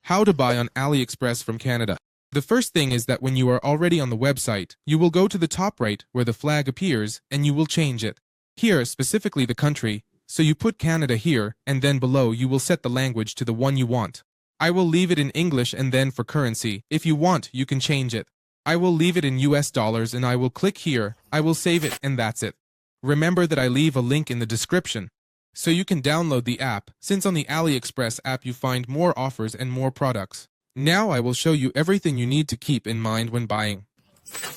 How to buy on AliExpress from Canada. The first thing is that when you are already on the website, you will go to the top right where the flag appears and you will change it. Here, specifically the country, so you put Canada here and then below you will set the language to the one you want. I will leave it in English and then for currency, if you want, you can change it. I will leave it in US dollars and I will click here, I will save it and that's it. Remember that I leave a link in the description, so you can download the app, since on the AliExpress app you find more offers and more products. Now I will show you everything you need to keep in mind when buying.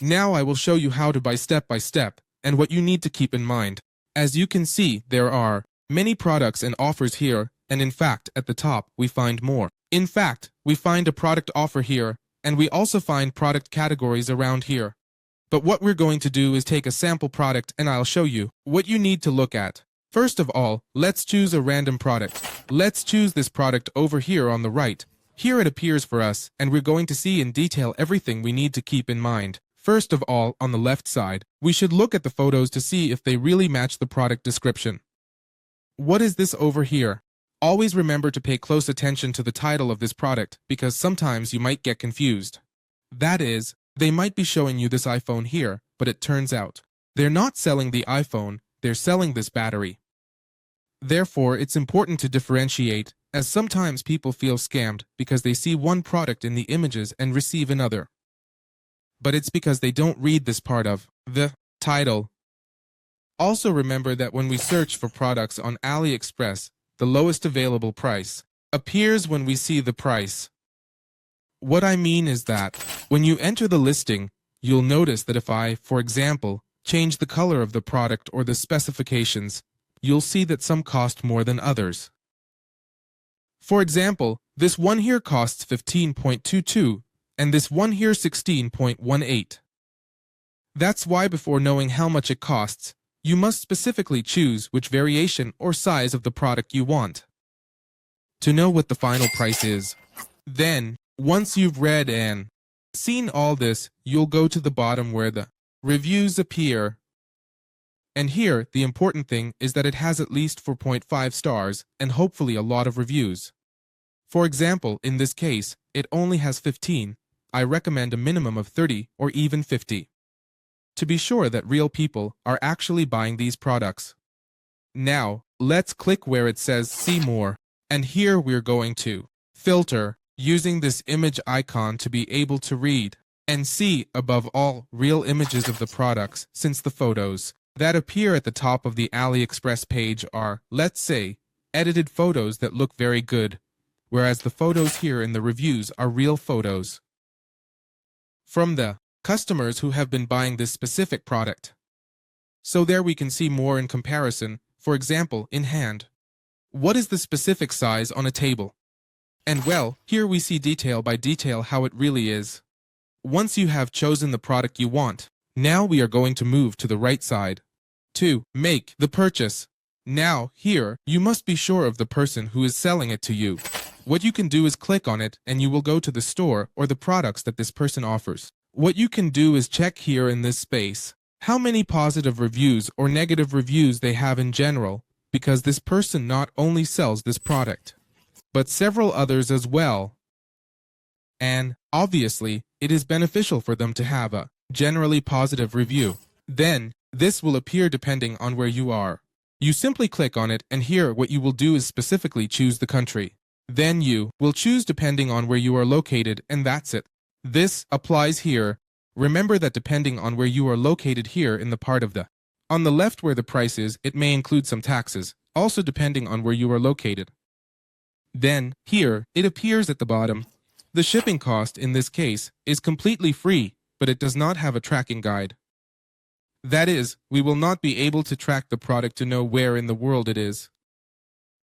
Now I will show you how to buy step by step, and what you need to keep in mind. As you can see, there are many products and offers here, and in fact, at the top, we find more. In fact, we find a product offer here, and we also find product categories around here. But what we're going to do is take a sample product and I'll show you what you need to look at. First of all, let's choose a random product. Let's choose this product over here on the right. Here it appears for us, and we're going to see in detail everything we need to keep in mind. First of all, on the left side, we should look at the photos to see if they really match the product description. What is this over here? Always remember to pay close attention to the title of this product, because sometimes you might get confused. That is, they might be showing you this iPhone here, but it turns out they're not selling the iPhone, they're selling this battery. Therefore, it's important to differentiate, as sometimes people feel scammed because they see one product in the images and receive another. But it's because they don't read this part of the title. Also remember that when we search for products on AliExpress, the lowest available price appears when we see the price. What I mean is that when you enter the listing, you'll notice that if I, for example, change the color of the product or the specifications, you'll see that some cost more than others. For example, this one here costs 15.22 and this one here 16.18. That's why before knowing how much it costs, you must specifically choose which variation or size of the product you want to know what the final price is. Then, once you've read and seen all this, you'll go to the bottom where the reviews appear. And here, the important thing is that it has at least 4.5 stars and hopefully a lot of reviews. For example, in this case, it only has 15. I recommend a minimum of 30 or even 50. To be sure that real people are actually buying these products. Now, let's click where it says See More. And here we're going to filter, using this image icon to be able to read and see, above all, real images of the products, since the photos that appear at the top of the AliExpress page are, let's say, edited photos that look very good, whereas the photos here in the reviews are real photos from the customers who have been buying this specific product. So there we can see more in comparison, for example, in hand. What is the specific size on a table? And well, here we see detail by detail how it really is. Once you have chosen the product you want, now we are going to move to the right side to make the purchase. Now, here, you must be sure of the person who is selling it to you. What you can do is click on it and you will go to the store or the products that this person offers. What you can do is check here in this space how many positive reviews or negative reviews they have in general, because this person not only sells this product, but several others as well. And, obviously, it is beneficial for them to have a generally positive review. Then, this will appear depending on where you are. You simply click on it and here what you will do is specifically choose the country. Then you will choose depending on where you are located and that's it. This applies here. Remember that depending on where you are located here in the part of the on the left where the price is, it may include some taxes, also depending on where you are located. Then, here, it appears at the bottom. The shipping cost in this case is completely free, but it does not have a tracking guide. That is, we will not be able to track the product to know where in the world it is,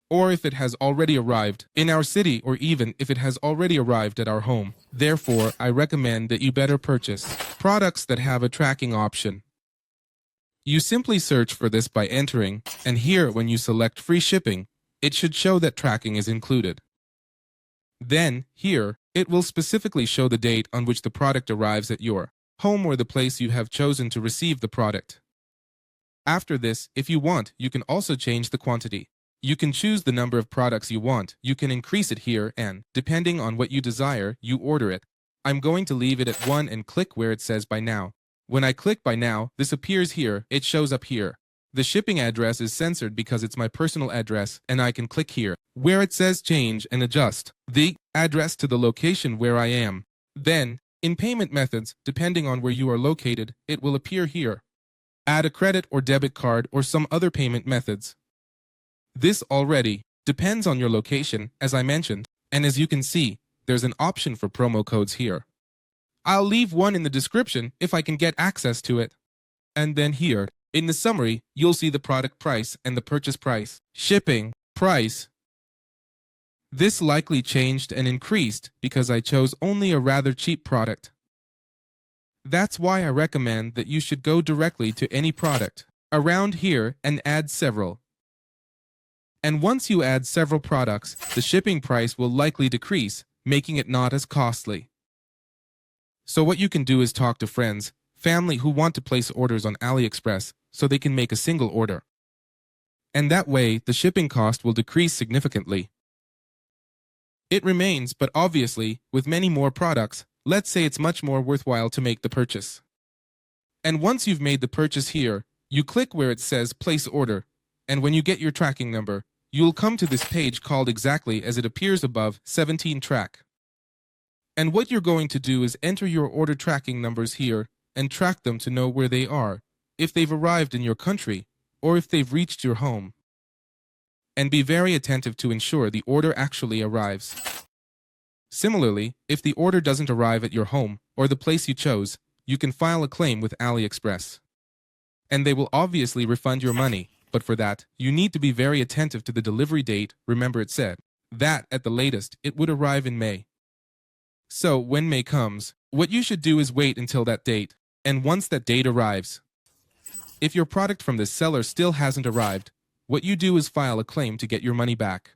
or if it has already arrived in our city, or even if it has already arrived at our home. Therefore, I recommend that you better purchase products that have a tracking option. You simply search for this by entering, and here when you select free shipping, it should show that tracking is included. Then, here, it will specifically show the date on which the product arrives at your home or the place you have chosen to receive the product. After this, if you want, you can also change the quantity. You can choose the number of products you want. You can increase it here and, depending on what you desire, you order it. I'm going to leave it at 1 and click where it says Buy Now. When I click Buy Now, this appears here, it shows up here. The shipping address is censored because it's my personal address, and I can click here, where it says Change and adjust the address to the location where I am. Then, in payment methods, depending on where you are located, it will appear here. Add a credit or debit card or some other payment methods. This already depends on your location, as I mentioned, and as you can see, there's an option for promo codes here. I'll leave one in the description if I can get access to it. And then here, in the summary, you'll see the product price and the purchase price, shipping, price. This likely changed and increased because I chose only a rather cheap product. That's why I recommend that you should go directly to any product around here and add several. And once you add several products, the shipping price will likely decrease, making it not as costly. So what you can do is talk to friends, family who want to place orders on AliExpress so they can make a single order. And that way, the shipping cost will decrease significantly. It remains, but obviously, with many more products, let's say it's much more worthwhile to make the purchase. And once you've made the purchase here, you click where it says Place Order, and when you get your tracking number, you'll come to this page called exactly as it appears above, 17 track. And what you're going to do is enter your order tracking numbers here and track them to know where they are, if they've arrived in your country, or if they've reached your home. And be very attentive to ensure the order actually arrives. Similarly, if the order doesn't arrive at your home or the place you chose, you can file a claim with AliExpress. And they will obviously refund your money, but for that, you need to be very attentive to the delivery date. Remember it said that, at the latest, it would arrive in May. So, when May comes, what you should do is wait until that date, and once that date arrives, if your product from the seller still hasn't arrived, what you do is file a claim to get your money back.